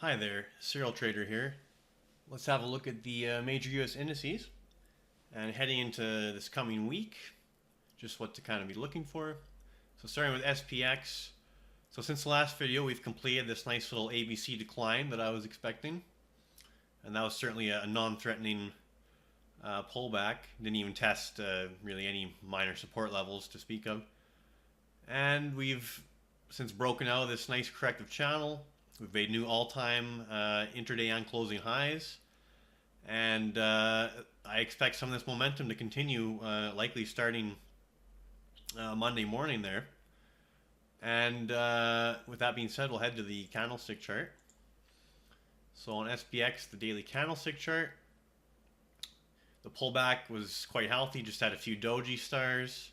Hi there, Serial Trader here. Let's have a look at the major US indices and heading into this coming week, just what to kind of be looking for. So starting with SPX. So since the last video, we've completed this nice little ABC decline that I was expecting. And that was certainly a non-threatening pullback. Didn't even test really any minor support levels to speak of. And we've since broken out of this nice corrective channel. We've made new all-time intraday and closing highs, and I expect some of this momentum to continue, likely starting Monday morning there. And with that being said, we'll head to the candlestick chart. So on SPX, the daily candlestick chart, the pullback was quite healthy, just had a few doji stars,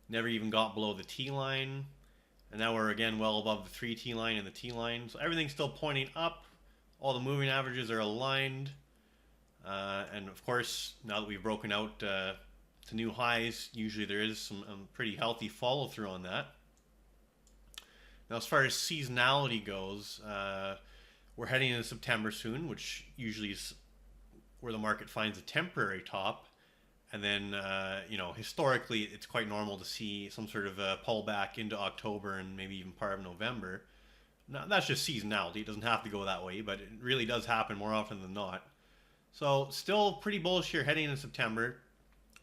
never even got below the T line. And now we're again well above the 3T line and the T line. So everything's still pointing up. All the moving averages are aligned. And of course, now that we've broken out to new highs, usually there is some pretty healthy follow through on that. Now, as far as seasonality goes, we're heading into September soon, which usually is where the market finds a temporary top. And then, historically, it's quite normal to see some sort of a pullback into October and maybe even part of November. Now, that's just seasonality. It doesn't have to go that way, but it really does happen more often than not. So, still pretty bullish here heading into September,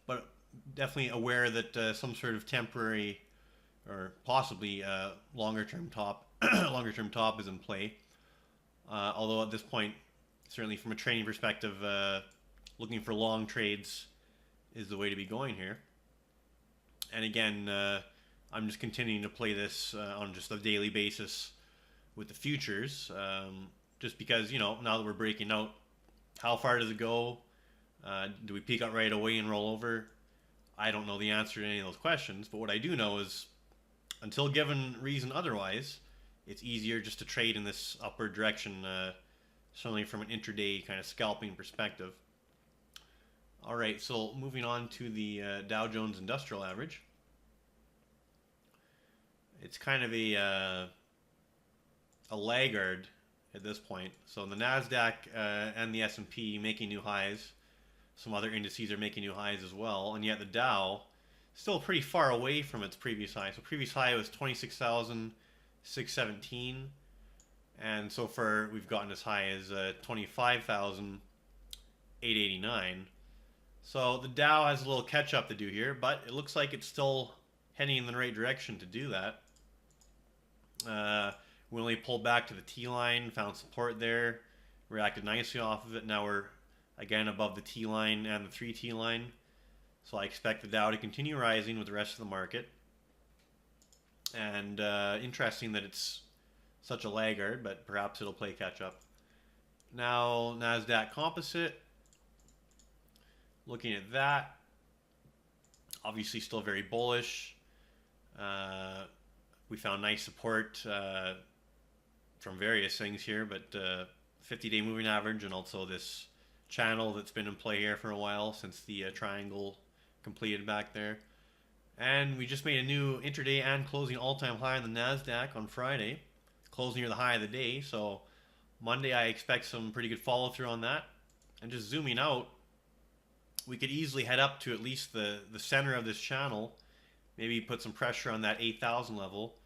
but definitely aware that some sort of temporary or possibly longer-term top, longer-term top is in play. Although at this point, certainly from a trading perspective, looking for long trades is the way to be going here. And again, I'm just continuing to play this on just a daily basis with the futures, just because, now that we're breaking out, how far does it go? Do we peak out right away and roll over? I don't know the answer to any of those questions, but what I do know is until given reason otherwise, it's easier just to trade in this upward direction, certainly from an intraday kind of scalping perspective. All right, so moving on to the Dow Jones Industrial Average. It's kind of a laggard at this point. So the NASDAQ and the S&P making new highs. Some other indices are making new highs as well, and yet the Dow still pretty far away from its previous high. So previous high was 26,617, and so far we've gotten as high as 25,889. So the Dow has a little catch up to do here, but it looks like it's still heading in the right direction to do that. We only pulled back to the T line, found support there, reacted nicely off of it. Now we're again above the T line and the 3T line. So I expect the Dow to continue rising with the rest of the market. And interesting that it's such a laggard, but perhaps it'll play catch up. Now NASDAQ Composite. Looking at that, obviously still very bullish. We found nice support from various things here, but 50-day moving average and also this channel that's been in play here for a while since the triangle completed back there. And we just made a new intraday and closing all-time high on the NASDAQ on Friday, closing near the high of the day. So Monday I expect some pretty good follow through on that. And just zooming out, we could easily head up to at least the center of this channel, maybe put some pressure on that 8,000 level,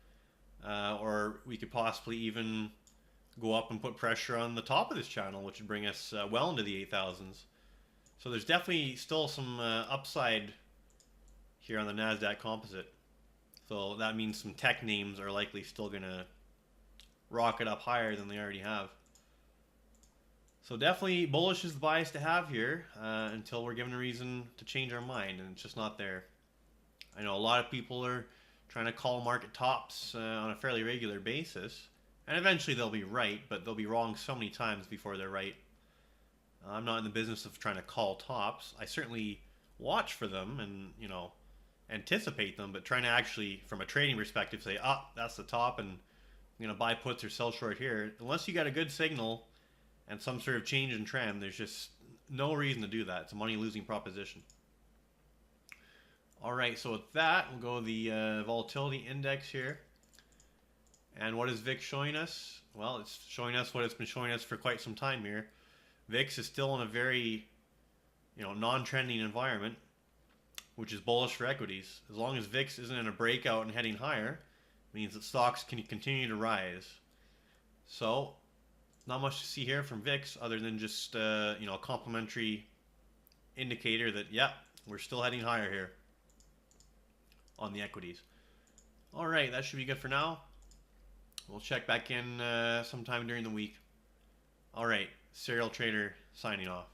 or we could possibly even go up and put pressure on the top of this channel, which would bring us well into the 8,000s. So there's definitely still some upside here on the NASDAQ Composite. So that means some tech names are likely still going to rocket up higher than they already have. So definitely bullish is the bias to have here until we're given a reason to change our mind, and it's just not there. I know a lot of people are trying to call market tops on a fairly regular basis, and eventually they'll be right, but they'll be wrong so many times before they're right. I'm not in the business of trying to call tops. I certainly watch for them and, anticipate them, but trying to actually, from a trading perspective, say, that's the top and I'm going to buy puts or sell short here. Unless you got a good signal and some sort of change in trend, there's just no reason to do that. It's a money-losing proposition. All right, so with that, we'll go the volatility index here. And what is VIX showing us? well, it's showing us what it's been showing us for quite some time here. VIX is still in a very, non-trending environment, which is bullish for equities. As long as VIX isn't in a breakout and heading higher, it means that stocks can continue to rise. So, not much to see here from VIX other than just, a complementary indicator that, yeah, we're still heading higher here on the equities. All right, that should be good for now. We'll check back in sometime during the week. All right, Serial Trader signing off.